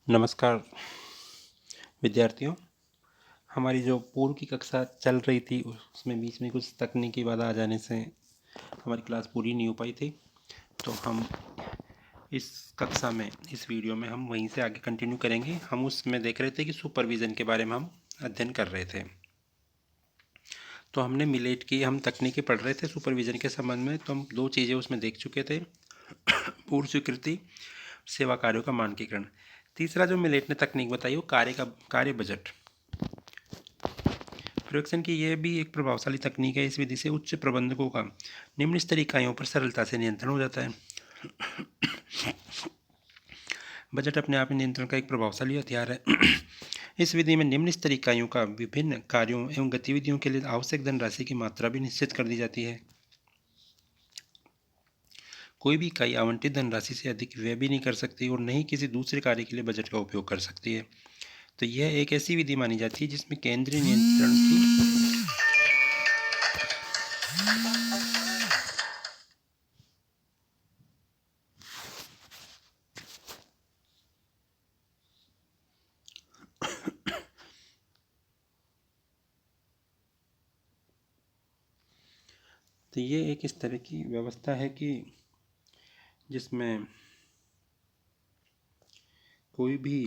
नमस्कार विद्यार्थियों। हमारी जो पूर्व की कक्षा चल रही थी उसमें बीच में कुछ तकनीकी बाधा आ जाने से हमारी क्लास पूरी नहीं हो पाई थी। तो हम इस कक्षा में इस वीडियो में हम वहीं से आगे कंटिन्यू करेंगे। हम उसमें देख रहे थे कि सुपरविज़न के बारे में हम अध्ययन कर रहे थे। तो हमने मिलेट की हम तकनीकी पढ़ रहे थे सुपरविज़न के संबंध में। तो हम दो चीज़ें उसमें देख चुके थे, पूर्व स्वीकृति, सेवा कार्यों का मानकीकरण। तीसरा जो मिलेट ने तकनीक बताई वो कार्य बजट पर्यवेक्षण की यह भी एक प्रभावशाली तकनीक है। इस विधि से उच्च प्रबंधकों का निम्न स्तरीय इकाइयों पर सरलता से नियंत्रण हो जाता है। बजट अपने आप में नियंत्रण का एक प्रभावशाली हथियार है। इस विधि में निम्न स्तरीय इकाइयों का विभिन्न कार्यों एवं गतिविधियों के लिए आवश्यक धनराशि की मात्रा भी निश्चित कर दी जाती है। कोई भी इकाई आवंटित धनराशि से अधिक व्यय भी नहीं कर सकती और न ही किसी दूसरे कार्य के लिए बजट का उपयोग कर सकती है। तो यह एक ऐसी विधि मानी जाती है जिसमें केंद्रीय नियंत्रण की तो ये एक इस तरह की व्यवस्था है कि जिसमें कोई भी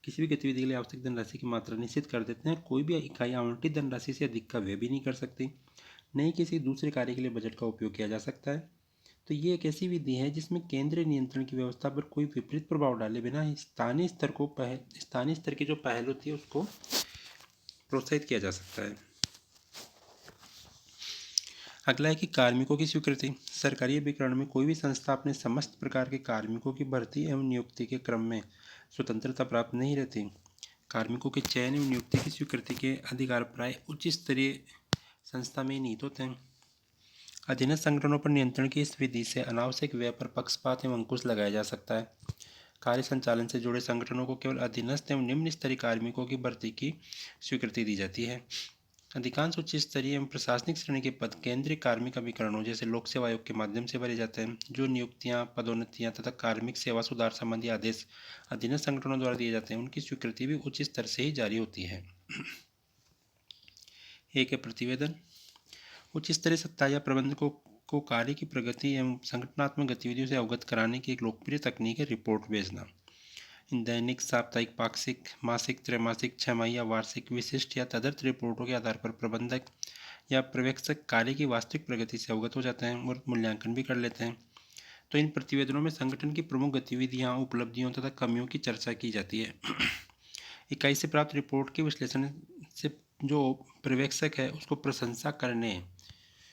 किसी भी गतिविधि के लिए आवश्यक धनराशि की मात्रा निश्चित कर देते हैं। कोई भी इकाई आवंटित धनराशि से अधिक का व्यय भी नहीं कर सकती, नहीं किसी दूसरे कार्य के लिए बजट का उपयोग किया जा सकता है। तो ये एक ऐसी विधि है जिसमें केंद्रीय नियंत्रण की व्यवस्था पर कोई विपरीत प्रभाव डाले बिना स्थानीय स्तर की जो पहल होती है उसको प्रोत्साहित किया जा सकता है। अगला है कि कार्मिकों की स्वीकृति। सरकारी अभिकरण में कोई भी संस्था अपने समस्त प्रकार के कार्मिकों की भर्ती एवं नियुक्ति के क्रम में स्वतंत्रता प्राप्त नहीं रहती। कार्मिकों के चयन एवं नियुक्ति की स्वीकृति के अधिकार प्राय उच्च स्तरीय संस्था में ही निहित होते हैं। अधीनस्थ संगठनों पर नियंत्रण की इस विधि से अनावश्यक व्यय पर पक्षपात एवं अंकुश लगाया जा सकता है। कार्य संचालन से जुड़े संगठनों को केवल अधीनस्थ एवं निम्न स्तरीय कार्मिकों की भर्ती की स्वीकृति दी जाती है। अधिकांश उच्च स्तरीय एवं प्रशासनिक श्रेणी के पद केंद्रीय कार्मिक अभिकरणों जैसे लोक सेवा आयोग के माध्यम से भरे जाते हैं। जो नियुक्तियां, पदोन्नतियां तथा कार्मिक सेवा सुधार संबंधी आदेश अधीनस्थ संगठनों द्वारा दिए जाते हैं, उनकी स्वीकृति भी उच्च स्तर से ही जारी होती है। एक है प्रतिवेदन। उच्च स्तरीय सत्ता या प्रबंधकों को कार्य की प्रगति एवं संगठनात्मक गतिविधियों से अवगत कराने की एक लोकप्रिय तकनीक है रिपोर्ट भेजना। दैनिक, साप्ताहिक, पाक्षिक, मासिक, त्रैमासिक, छमाही या वार्षिक विशिष्ट या तदर्थ रिपोर्टों के आधार पर प्रबंधक या पर्यवेक्षक कार्य की वास्तविक प्रगति से अवगत हो जाते हैं और मूल्यांकन भी कर लेते हैं। तो इन प्रतिवेदनों में संगठन की प्रमुख गतिविधियां, उपलब्धियों तथा कमियों की चर्चा की जाती है। इकाई से प्राप्त रिपोर्ट के विश्लेषण से जो पर्यवेक्षक है उसको प्रशंसा करने